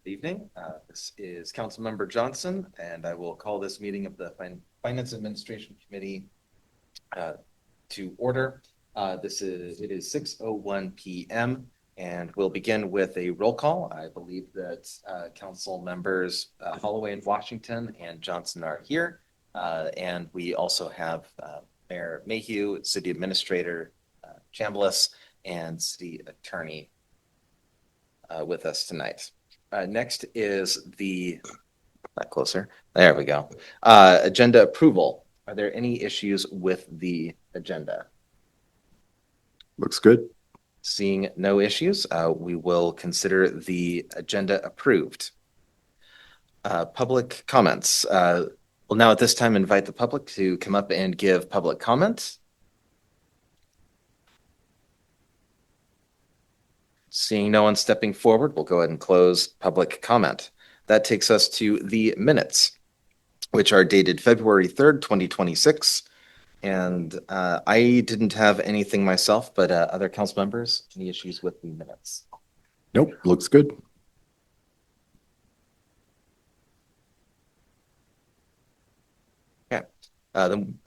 Evening. This is Councilmember Johnson, and I will call this meeting of the Finance Administration Committee to order. It is 6:01 p.m. and we'll begin with a roll call. I believe that Council members Holloway and Washington and Johnson are here, and we also have Mayor Mayhew, City Administrator Chambliss, and City Attorney with us tonight. Next is closer. There we go. Agenda approval. Are there any issues with the agenda? Looks good. Seeing no issues, we will consider the agenda approved. Public comments. We'll now at this time invite the public to come up and give public comment. Seeing no one stepping forward, we'll go ahead and close public comment. That takes us to the minutes, which are dated February 3rd, 2026. And I didn't have anything myself, but other council members, any issues with the minutes? Nope, looks good. Okay. Then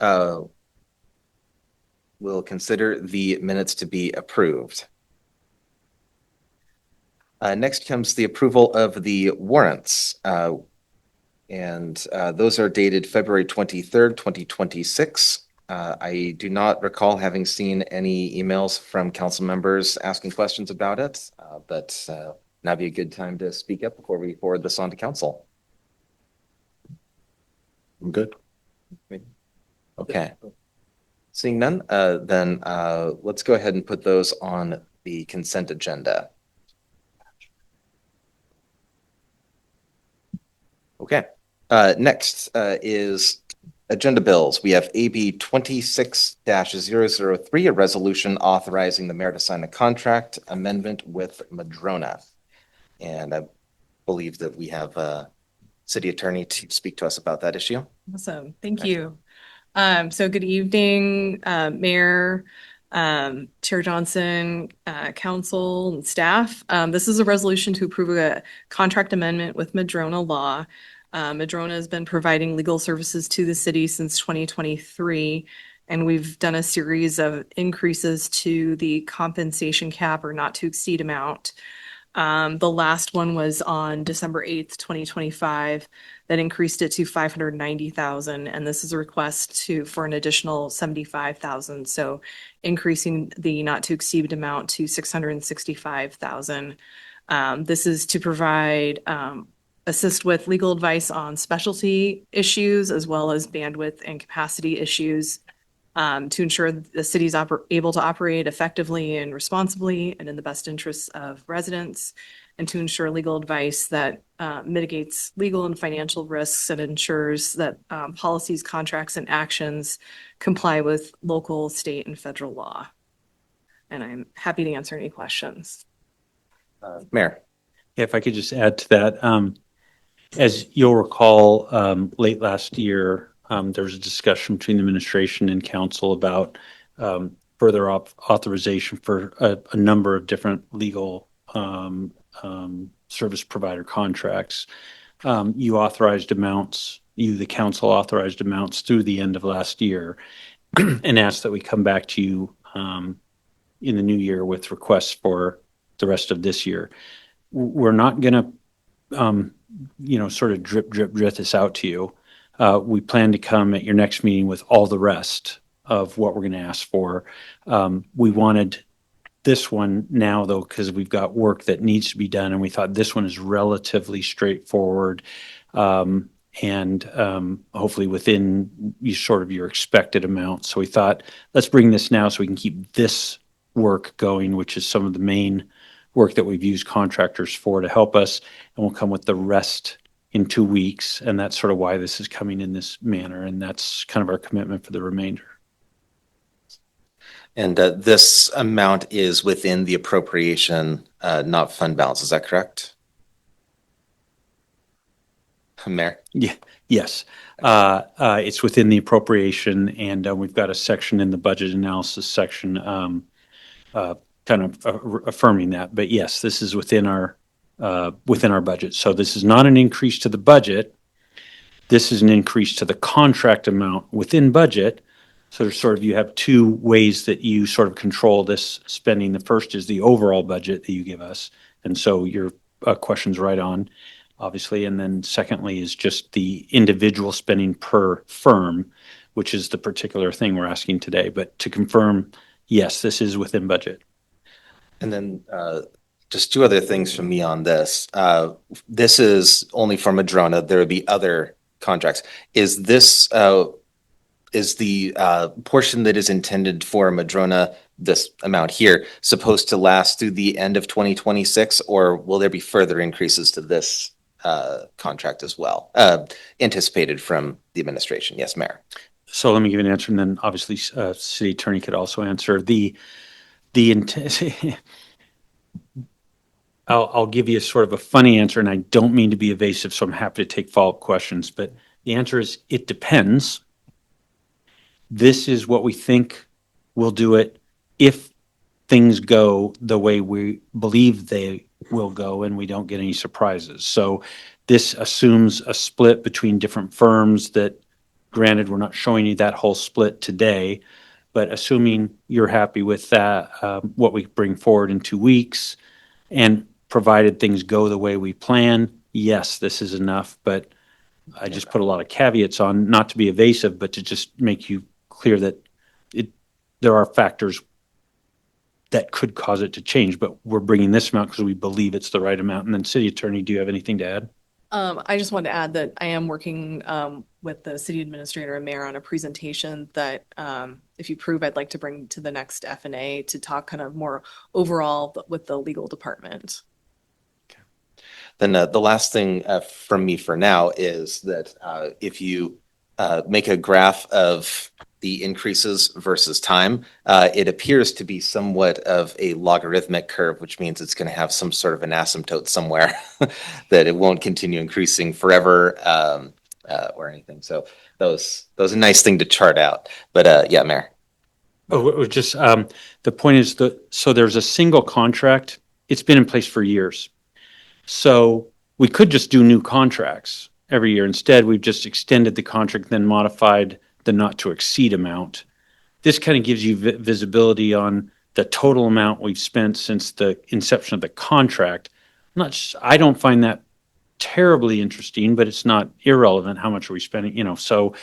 we'll consider the minutes to be approved. Next comes the approval of the warrants. And those are dated February 23rd, 2026. I do not recall having seen any emails from council members asking questions about it, but now be a good time to speak up before we forward this on to council. I'm good. Okay. Seeing none, then let's go ahead and put those on the consent agenda. Okay. Next is agenda bills. We have AB 26-003, a resolution authorizing the mayor to sign a contract amendment with Madrona. And I believe that we have a city attorney to speak to us about that issue. Awesome. Thank you. So good evening, Mayor, Chair Johnson, council and staff. This is a resolution to approve a contract amendment with Madrona Law. Madrona has been providing legal services to the city since 2023, and we've done a series of increases to the compensation cap or not to exceed amount. The last one was on December 8th, 2025, that increased it to $590,000, and this is a request for an additional $75,000. So increasing the not to exceed amount to $665,000. This is to provide assist with legal advice on specialty issues as well as bandwidth and capacity issues to ensure the city's able to operate effectively and responsibly and in the best interests of residents, and to ensure legal advice that mitigates legal and financial risks and ensures that policies, contracts, and actions comply with local, state, and federal law. And I'm happy to answer any questions. Mayor. Yeah, if I could just add to that, as you'll recall, late last year, there was a discussion between the administration and council about further authorization for a number of different legal service provider contracts. You authorized amounts, the council authorized amounts through the end of last year and asked that we come back to you in the new year with requests for the rest of this year. We're not going to sort of drip this out to you. We plan to come at your next meeting with all the rest of what we're going to ask for. We wanted this one now, though, because we've got work that needs to be done, and we thought this one is relatively straightforward and hopefully within your expected amount. So we thought, let's bring this now so we can keep this work going, which is some of the main work that we've used contractors for to help us, and we'll come with the rest in 2 weeks. And that's sort of why this is coming in this manner. And that's kind of our commitment for the remainder. And this amount is within the appropriation, not fund balance. Is that correct? Mayor? Yeah. Yes. It's within the appropriation, and we've got a section in the budget analysis section kind of affirming that. But yes, this is within our within our budget. So this is not an increase to the budget. This is an increase to the contract amount within budget. So there's sort of, you have two ways that you sort of control this spending. The first is the overall budget that you give us. And so your question's right on, obviously. And then secondly is just the individual spending per firm, which is the particular thing we're asking today. But to confirm, yes, this is within budget. And then just two other things from me on this. This is only for Madrona. There would be other contracts. Is this is the portion that is intended for Madrona, this amount here, supposed to last through the end of 2026, or will there be further increases to this contract as well, anticipated from the administration? Yes, Mayor. So let me give you an answer, and then obviously city attorney could also answer. I'll give you a sort of a funny answer, and I don't mean to be evasive, so I'm happy to take follow-up questions, but the answer is it depends. This is what we think will do it if things go the way we believe they will go and we don't get any surprises. So this assumes a split between different firms that, granted, we're not showing you that whole split today, but assuming you're happy with that, what we bring forward in 2 weeks, and provided things go the way we plan, yes, this is enough. But I just put a lot of caveats on, not to be evasive, but to just make you clear that there are factors that could cause it to change. But we're bringing this amount because we believe it's the right amount. And then city attorney, do you have anything to add? I just wanted to add that I am working with the city administrator and mayor on a presentation that, if you approve, I'd like to bring to the next FNA to talk kind of more overall with the legal department. Then the last thing from me for now is that if you make a graph of the increases versus time, it appears to be somewhat of a logarithmic curve, which means it's going to have some sort of an asymptote somewhere that it won't continue increasing forever or anything. So that was a nice thing to chart out. But yeah, Mayor. Oh, just the point is that, so there's a single contract. It's been in place for years. So we could just do new contracts every year. Instead, we've just extended the contract, then modified the not to exceed amount. This kind of gives you visibility on the total amount we've spent since the inception of the contract. I don't find that terribly interesting, but it's not irrelevant. How much are we spending? So,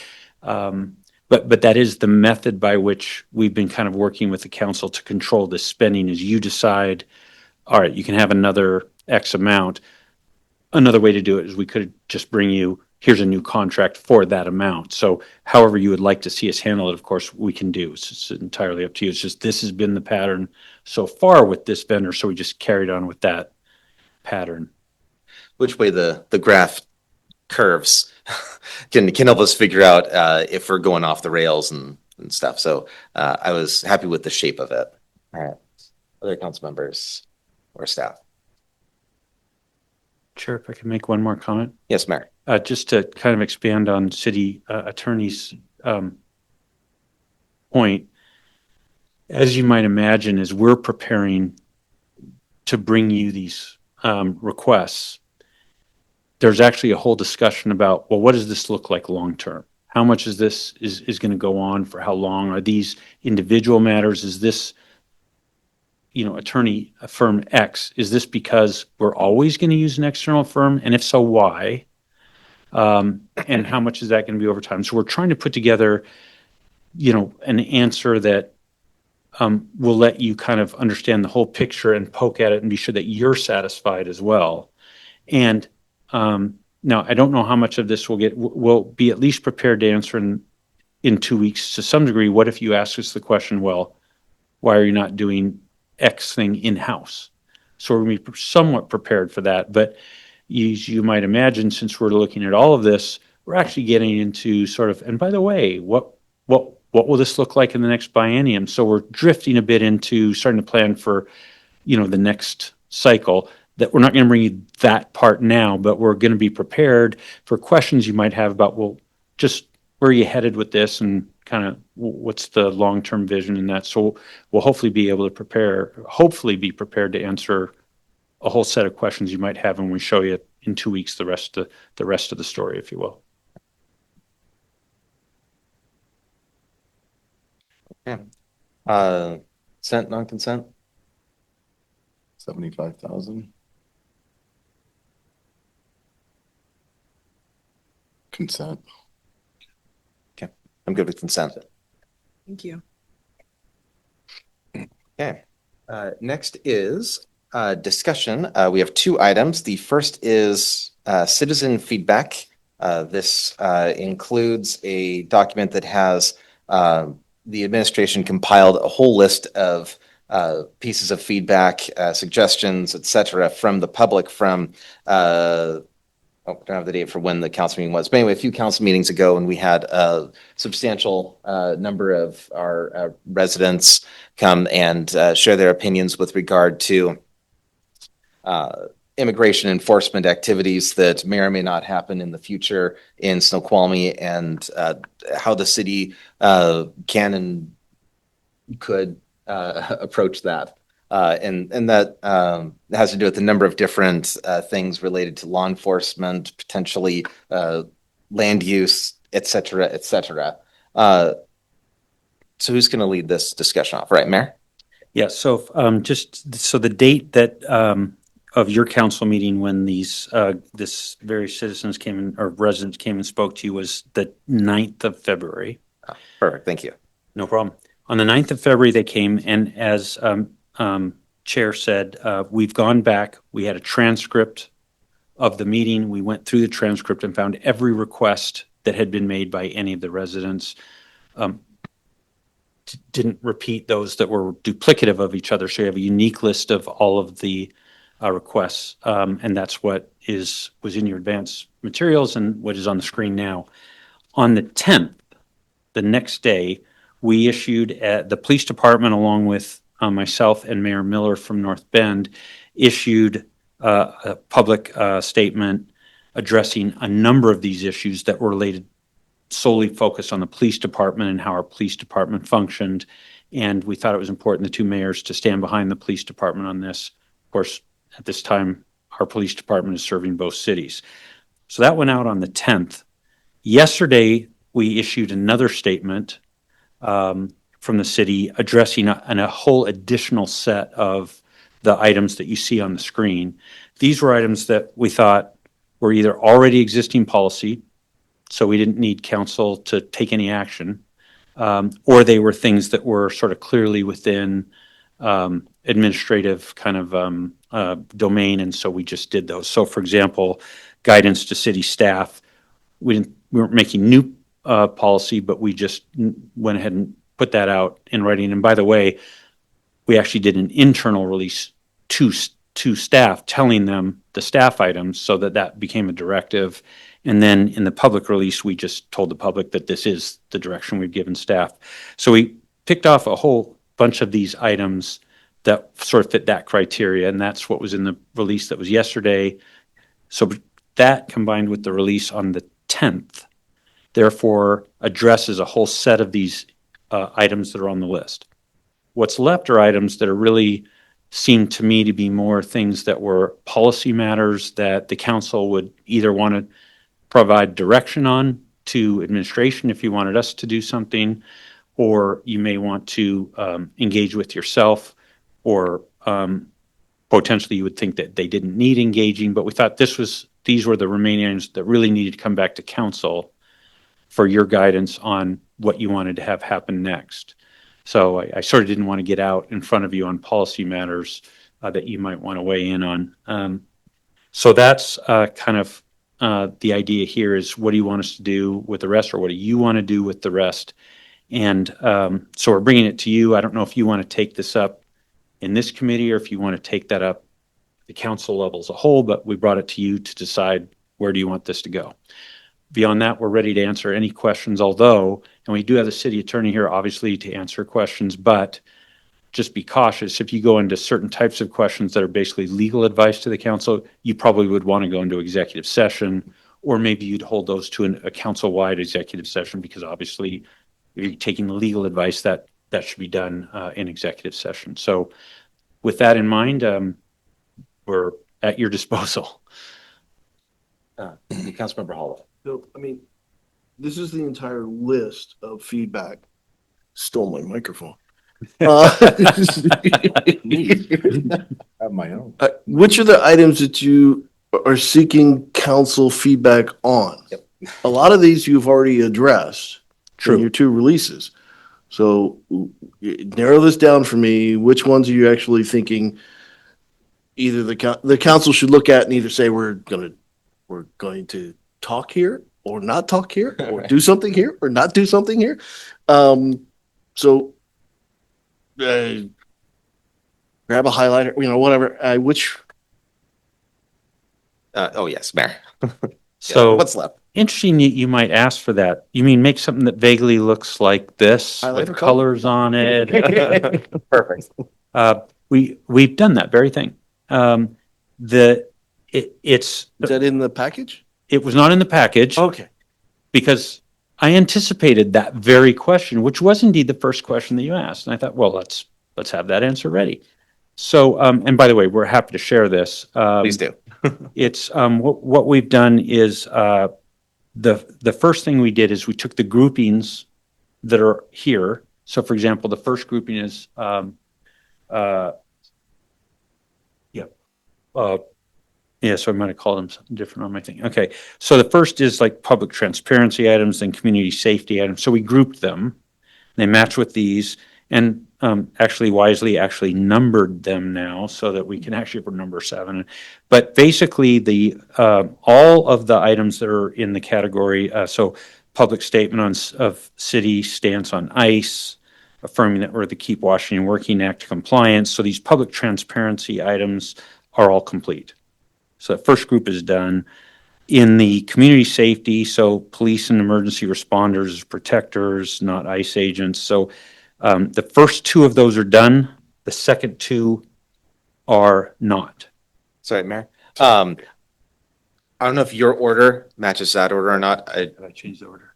but that is the method by which we've been kind of working with the council to control this spending. Is you decide, all right, you can have another X amount. Another way to do it is we could just bring you, here's a new contract for that amount. So however you would like to see us handle it, of course, we can do. It's entirely up to you. It's just, this has been the pattern so far with this vendor, so we just carried on with that pattern. Which way the graph curves can help us figure out if we're going off the rails and stuff. So I was happy with the shape of it. All right. Other council members or staff? Chair, if I can make one more comment. Yes, Mayor. Just to kind of expand on city attorney's point, as you might imagine, as we're preparing to bring you these requests, there's actually a whole discussion about, well, what does this look like long term? How much is this is going to go on for how long? Are these individual matters? Is this, attorney firm X, is this because we're always going to use an external firm? And if so, why? And how much is that going to be over time? So we're trying to put together, an answer that will let you kind of understand the whole picture and poke at it and be sure that you're satisfied as well. And now I don't know how much of this we'll be at least prepared to answer in 2 weeks to some degree. What if you ask us the question, well, why are you not doing X thing in-house? So we're going to be somewhat prepared for that. But you might imagine, since we're looking at all of this, we're actually getting into sort of, and by the way, what will this look like in the next biennium? So we're drifting a bit into starting to plan for, the next cycle. That we're not going to bring you that part now, but we're going to be prepared for questions you might have about, well, just where are you headed with this, and kind of what's the long-term vision in that. So we'll hopefully be prepared to answer a whole set of questions you might have when we show you in 2 weeks the rest of the story, if you will. Okay. Consent, non-consent? 75,000. Consent. I'm good with consent. Thank you. Okay. Next is discussion. We have two items. The first is citizen feedback. This includes a document that has the administration compiled a whole list of pieces of feedback, suggestions, et cetera, from the public from I don't have the date for when the council meeting was, but anyway, a few council meetings ago, and we had a substantial number of our residents come and share their opinions with regard to immigration enforcement activities that may or may not happen in the future in Snoqualmie, and how the city can and could approach that. And that has to do with a number of different things related to law enforcement, potentially land use, et cetera, et cetera. So who's going to lead this discussion off? Right, Mayor? Yeah, so just so the date that of your council meeting when this various citizens came in or residents came and spoke to you was the 9th of February. Perfect, thank you. No problem. On the 9th of February, they came, and as Chair said, we've gone back. We had a transcript of the meeting. We went through the transcript and found every request that had been made by any of the residents. Didn't repeat those that were duplicative of each other. So you have a unique list of all of the requests, and that's what was in your advance materials and what is on the screen now. On the 10th, the next day, we issued the police department, along with myself and Mayor Miller from North Bend, issued a public statement addressing a number of these issues that were related solely focused on the police department and how our police department functioned. And we thought it was important, the two mayors, to stand behind the police department on this. Of course, at this time, our police department is serving both cities. So that went out on the 10th. Yesterday, we issued another statement from the city addressing a whole additional set of the items that you see on the screen. These were items that we thought were either already existing policy, so we didn't need council to take any action, or they were things that were sort of clearly within administrative kind of domain, and so we just did those. So, for example, guidance to city staff. We weren't making new policy, but we just went ahead and put that out in writing. And by the way, we actually did an internal release to staff, telling them the staff items, so that became a directive. And then in the public release, we just told the public that this is the direction we've given staff. So we picked off a whole bunch of these items that sort of fit that criteria, and that's what was in the release that was yesterday. So that, combined with the release on the 10th, therefore addresses a whole set of these items that are on the list. What's left are items that are really seemed to me to be more things that were policy matters that the council would either want to provide direction on to administration if you wanted us to do something, or you may want to engage with yourself, or potentially you would think that they didn't need engaging, but we thought these were the remaining items that really needed to come back to council for your guidance on what you wanted to have happen next. So I sort of didn't want to get out in front of you on policy matters that you might want to weigh in on. So that's kind of the idea here is, what do you want us to do with the rest, or what do you want to do with the rest? And so we're bringing it to you. I don't know if you want to take this up in this committee or if you want to take that up the council level as a whole, but we brought it to you to decide where do you want this to go. Beyond that, we're ready to answer any questions, although, and we do have the city attorney here, obviously, to answer questions, but just be cautious. If you go into certain types of questions that are basically legal advice to the council, you probably would want to go into executive session, or maybe you'd hold those to a council-wide executive session, because obviously, if you're taking the legal advice, that should be done in executive session. So with that in mind, we're we're at your disposal. Councilmember Holloway. So, I mean, this is the entire list of feedback. Stole my microphone. Have my own. Which are the items that you are seeking council feedback on? Yep. A lot of these you've already addressed in your True. two releases. So narrow this down for me. Which ones are you actually thinking either the council should look at and either say we're going to talk here or not talk here or do something here or not do something here. So grab a highlighter, whatever. Which Oh, yes, Mayor. So What's left? interesting that you might ask for that. You mean make something that vaguely looks like this Highlighter with color? colors on it? Perfect. We've done that very thing. It's, is that in the package? it was not in the package Okay. because I anticipated that very question, which was indeed the first question that you asked. And I thought, well, let's have that answer ready. So, and by the way, we're happy to share this. Please do. It's, what we've done is, the first thing we did is we took the groupings that are here. So for example, the first grouping is, so I might have called them something different on my thing. Okay. So the first is like public transparency items and community safety items. So we grouped them. They match with these and actually wisely actually numbered them now so that we can actually put number 7. But basically the all of the items that are in the category, so public statement of city stance on ICE, affirming that we're the Keep Washington Working Act compliance. So these public transparency items are all complete. So the first group is done. In the community safety, so police and emergency responders, protectors, not ICE agents. So the first 2 of those are done. The second 2 are not. Sorry, Mayor. I don't know if your order matches that order or not. Did I change the order?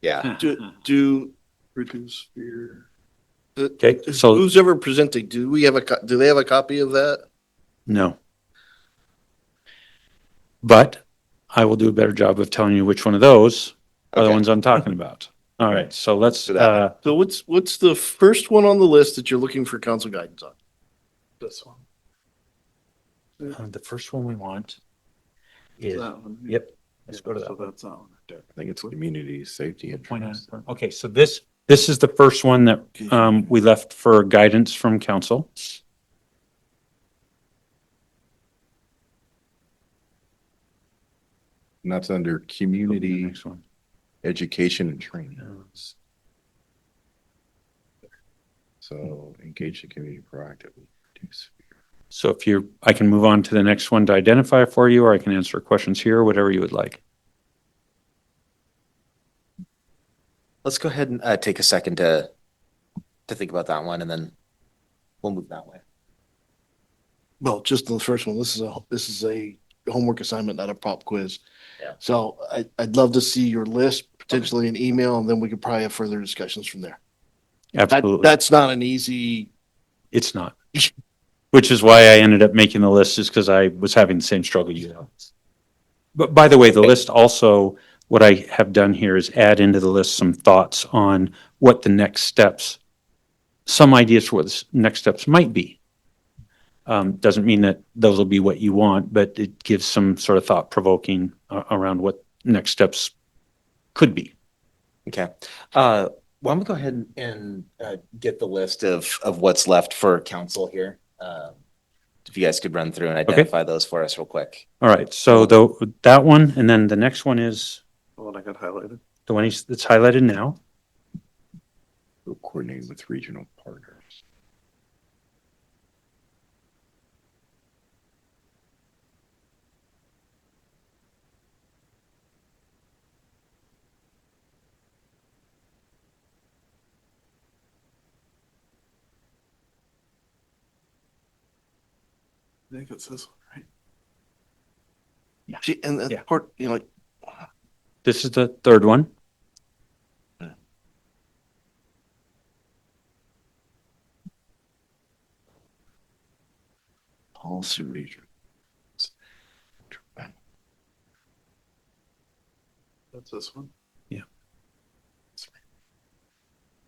Yeah. Do reduce fear. Okay, so Who's ever presenting? Do they have a copy of that? no. But I will do a better job of telling you which one of those are the Okay. ones I'm talking about. All right, so let's, Do that. So what's the first one on the list that you're looking for council guidance on? This one. the first one we want is, That one. yep, let's go to So that. that's that one right there. I think it's community safety and Point trust. out. Okay, so this is the first one that we left for guidance from council. And that's under The community next one. education and training. So engage the community proactively. Reduce fear. So if I can move on to the next one to identify for you, or I can answer questions here, whatever you would like. Let's go ahead and take a second to think about that one, and then we'll move that way. Well, just the first one. This is a homework assignment, not a pop quiz. Yeah. So I'd love to see your list, potentially an email, and then we could probably have further discussions from there. Absolutely. That's not an easy. It's not. Which is why I ended up making the list, is because I was having the same struggle you have. But by the way, the list also, what I have done here is add into the list some thoughts on what the next steps, some ideas for what the next steps might be. Doesn't mean that those will be what you want, but it gives some sort of thought provoking around what next steps could be. Okay. Why don't we go ahead and get the list of what's left for council here? If you guys could run through and identify those for us real quick. All right, so that one, and then the next one is The one I got highlighted. the one that's highlighted now. We'll coordinate with regional partners. I think it's this one, right? See, and that Yeah. part, This is the third one. policy region. That's this one.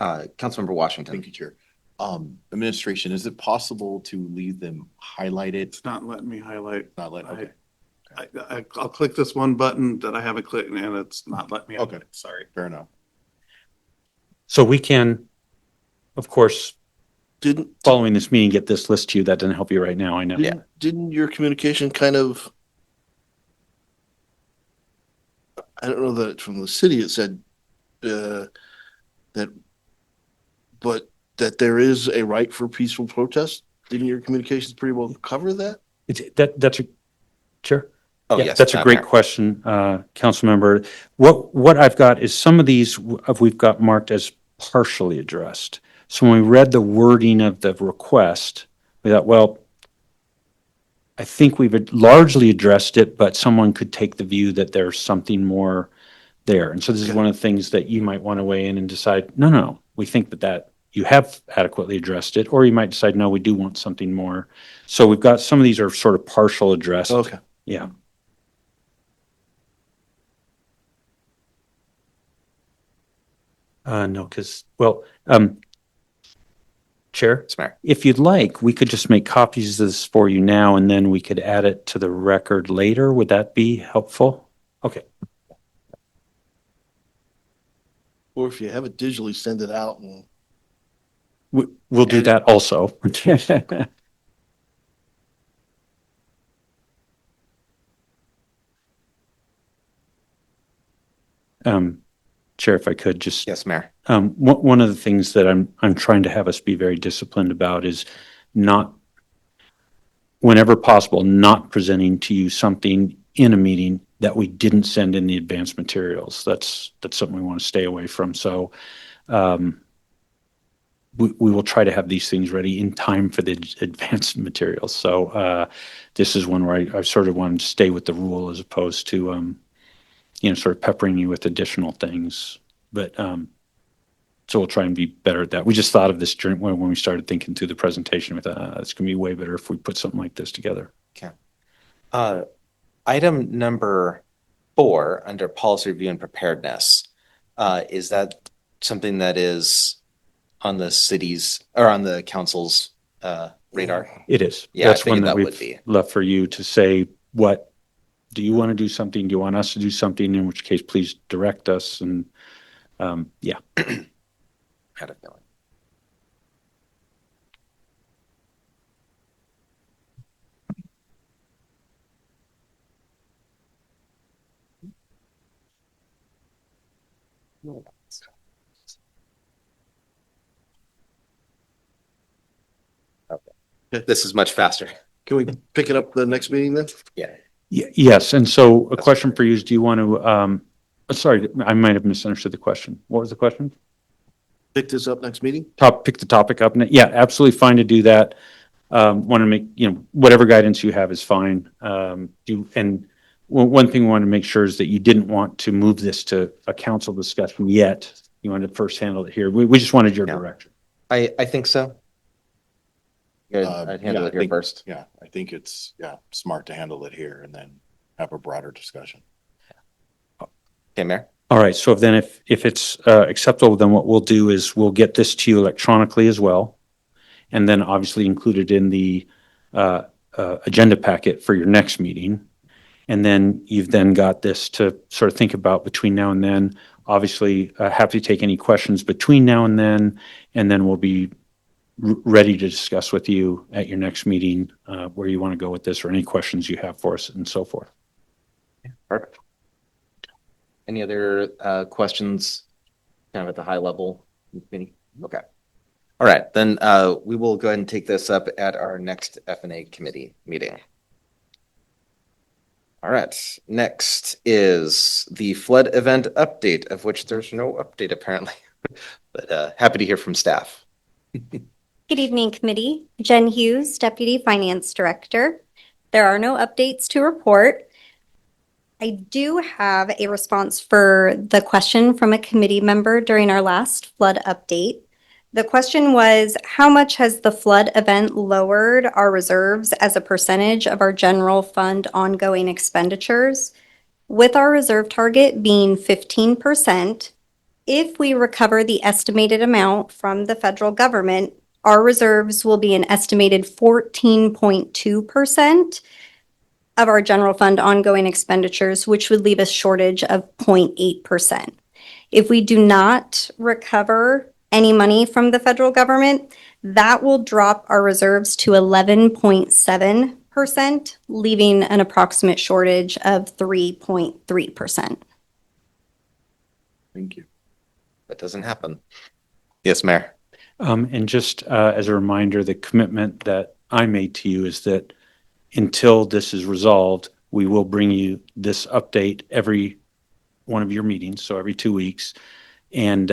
Councilmember Washington. Thank you, Chair. Administration, is it possible to leave them highlighted? It's not letting me highlight. Not let, okay, I'll click this one button that I haven't clicked and it's not letting me. Okay. highlight. Sorry. fair enough. So we can, of course, Didn't, following this meeting, get this list to you. That doesn't help you right now, I know. didn't your communication kind of, I don't know that it's from the city, it said, but that there is a right for peaceful protest? Didn't your communications pretty well cover that? That's a, sure. Oh, Yeah, yes. that's a great Mayor. question, council member. What I've got is some of these we've got marked as partially addressed. So when we read the wording of the request, we thought, well, I think we've largely addressed it, but someone could take the view that there's something more there. And so this is Okay. one of the things that you might want to weigh in and decide, no, we think that you have adequately addressed it, or you might decide, no, we do want something more. So we've got, some of these are sort of partial addressed. Okay. Yeah. No, because, well, Chair, Yes, Mayor. if you'd like, we could just make copies of this for you now, and then we could add it to the record later. Would that be helpful? Okay. Or if you have it digitally, send it out and. We'll do And- that also. Chair, if I could just, Yes, Mayor. one of the things that I'm trying to have us be very disciplined about is not, whenever possible, not presenting to you something in a meeting that we didn't send in the advanced materials. That's something we want to stay away from. So, we will try to have these things ready in time for the advanced materials. So, this is one where I sort of wanted to stay with the rule as opposed to, sort of peppering you with additional things. But, so we'll try and be better at that. We just thought of this during, when we started thinking through the presentation, we thought, it's going to be way better if we put something like this together. Item number 4 under policy review and preparedness. Is that something that is on the city's or on the council's radar? It is. Yeah, I That's one figured that that would we've be. left for you to say, what, do you want to do something? Do you want us to do something? In which case, please direct us. And, yeah. Had a feeling. Okay. This is much faster. Can we pick it up the next meeting then? Yeah. Yes. And so a That's question great. for you is, do you want to, sorry, I might have misunderstood the question. What was the question? Pick this up next meeting? Pick the topic up. Yeah, absolutely fine to do that. Want to make, whatever guidance you have is fine. And one thing we want to make sure is that you didn't want to move this to a council discussion yet. You wanted to first handle it here. We just wanted your Yeah. direction. I think so. Good. I'd handle Yeah, it here first. Yeah, I think it's, smart to handle it here and then have a broader discussion. Okay, Mayor. All right. So then if it's acceptable, then what we'll do is we'll get this to you electronically as well. And then obviously include it in the agenda packet for your next meeting. And then you've then got this to sort of think about between now and then. Obviously, happy to take any questions between now and then we'll be ready to discuss with you at your next meeting where you want to go with this or any questions you have for us and so forth. Perfect. Any other questions kind of at the high level? Okay. All right, then we will go ahead and take this up at our next F&A committee meeting. All right, next is the flood event update, of which there's no update apparently, but happy to hear from staff. Good evening, committee. Jen Hughes, Deputy Finance Director. There are no updates to report. I do have a response for the question from a committee member during our last flood update. The question was, how much has the flood event lowered our reserves as a percentage of our general fund ongoing expenditures? With our reserve target being 15%, if we recover the estimated amount from the federal government, our reserves will be an estimated 14.2% of our general fund ongoing expenditures, which would leave a shortage of 0.8%. If we do not recover any money from the federal government, that will drop our reserves to 11.7%, leaving an approximate shortage of 3.3%. Thank you. That doesn't happen. Yes, Mayor. And just as a reminder, the commitment that I made to you is that until this is resolved, we will bring you this update every one of your meetings, so every 2 weeks. And,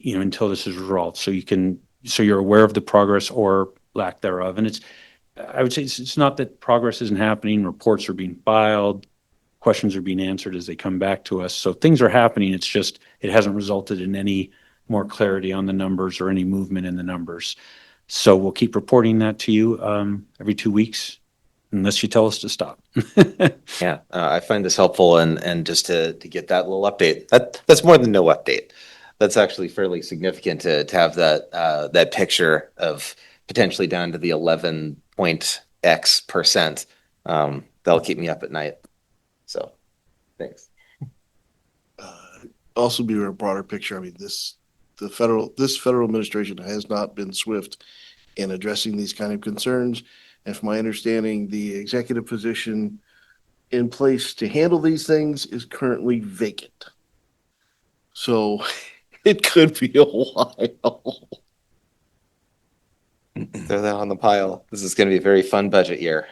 until this is resolved, so you're aware of the progress or lack thereof. And I would say it's not that progress isn't happening, reports are being filed, questions are being answered as they come back to us. So things are happening. It's just, it hasn't resulted in any more clarity on the numbers or any movement in the numbers. So we'll keep reporting that to you every 2 weeks, unless you tell us to stop. Yeah, I find this helpful and just to get that little update. That's more than no update. That's actually fairly significant to have that picture of potentially down to the 11 point X%. That'll keep me up at night. So, thanks. Also be a broader picture. I mean, this federal administration has not been swift in addressing these kind of concerns. And from my understanding, the executive position in place to handle these things is currently vacant. So it could be a while. Throw that on the pile. This is going to be a very fun budget year.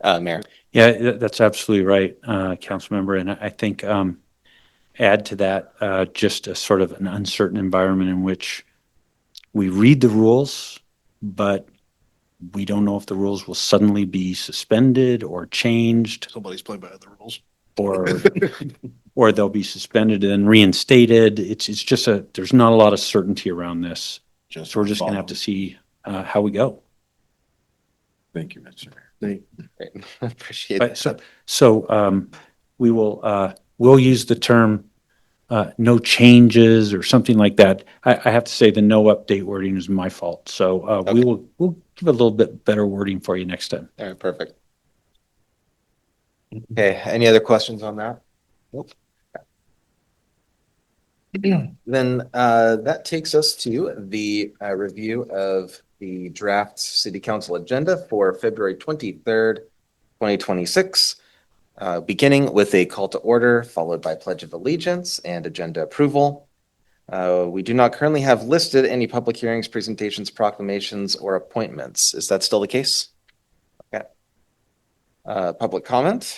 Mayor. Yeah, that's absolutely right, council member. And I think add to that just a sort of an uncertain environment in which we read the rules, but we don't know if the rules will suddenly be suspended or changed, Somebody's playing by the rules. or they'll be suspended and reinstated. It's just there's not a lot of certainty around this. So we're just going to have to see how we go. Thank you, Mr. Mayor. Great. Appreciate But that. so we'll use the term no changes or something like that. I have to say the no update wording is my fault. So Okay. we'll give a little bit better wording for you next time. All right, perfect. Okay, any other questions on that? Nope. Then that takes us to the review of the draft city council agenda for February 23rd, 2026. Beginning with a call to order, followed by pledge of allegiance and agenda approval. We do not currently have listed any public hearings, presentations, proclamations, or appointments. Is that still the case? Okay. Public comment.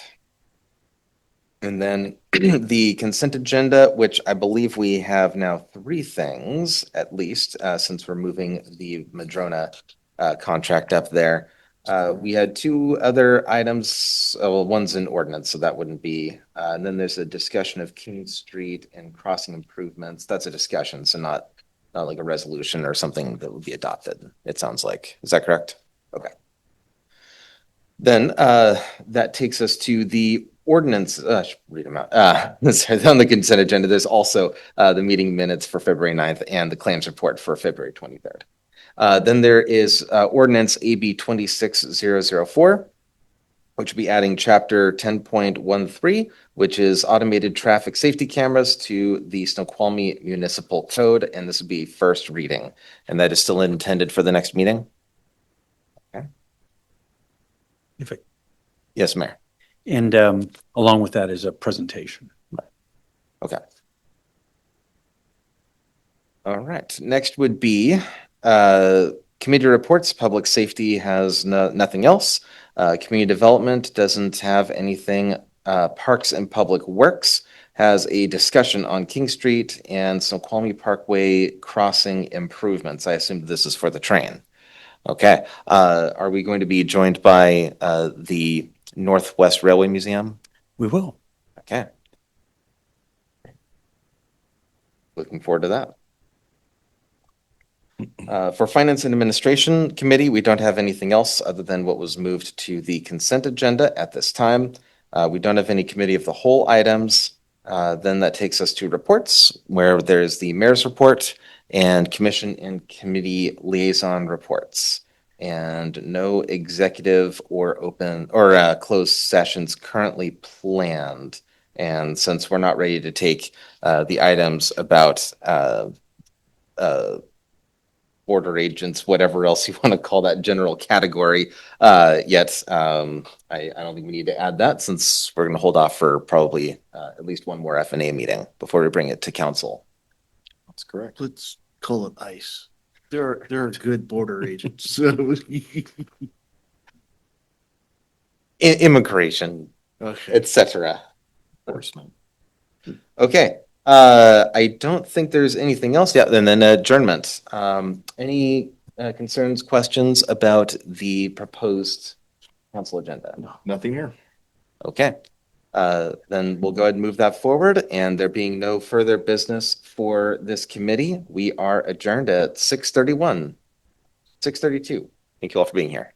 And then the consent agenda, which I believe we have now 3 things at least, since we're moving the Madrona contract up there. We had 2 other items. Well, one's an ordinance, so that wouldn't be. And then there's a discussion of King Street and crossing improvements. That's a discussion, so not like a resolution or something that would be adopted, it sounds like. Is that correct? Okay. Then that takes us to the ordinance. I should read them out. On the consent agenda, there's also the meeting minutes for February 9th and the claims report for February 23rd. Then there is ordinance AB 26004, which will be adding chapter 10.13, which is automated traffic safety cameras to the Snoqualmie Municipal Code, and this would be first reading. And that is still intended for the next meeting? Okay. Yes, Mayor. And along with that is a presentation. Okay. All right. Next would be committee reports. Public safety has nothing else. Community development doesn't have anything. Parks and Public Works has a discussion on King Street and Snoqualmie Parkway crossing improvements. I assume this is for the train. Okay. Are we going to be joined by the Northwest Railway Museum? We will. Okay. Looking forward to that. For Finance and Administration Committee, we don't have anything else other than what was moved to the consent agenda at this time. We don't have any committee of the whole items. Then that takes us to reports, where there's the mayor's report and commission and committee liaison reports. And no executive or open or closed sessions currently planned. And since we're not ready to take the items about border agents, whatever else you want to call that general category, yet I don't think we need to add that since we're going to hold off for probably at least one more F&A meeting before we bring it to council. That's correct. Let's call it ICE. They're good border agents. So, Immigration, okay. etc. Enforcement. Okay. I don't think there's anything else yet. And then adjournment. Any concerns, questions about the proposed council agenda? Nothing here. Okay. Then we'll go ahead and move that forward. And there being no further business for this committee, we are adjourned at 6:31, 6:32. Thank you all for being here.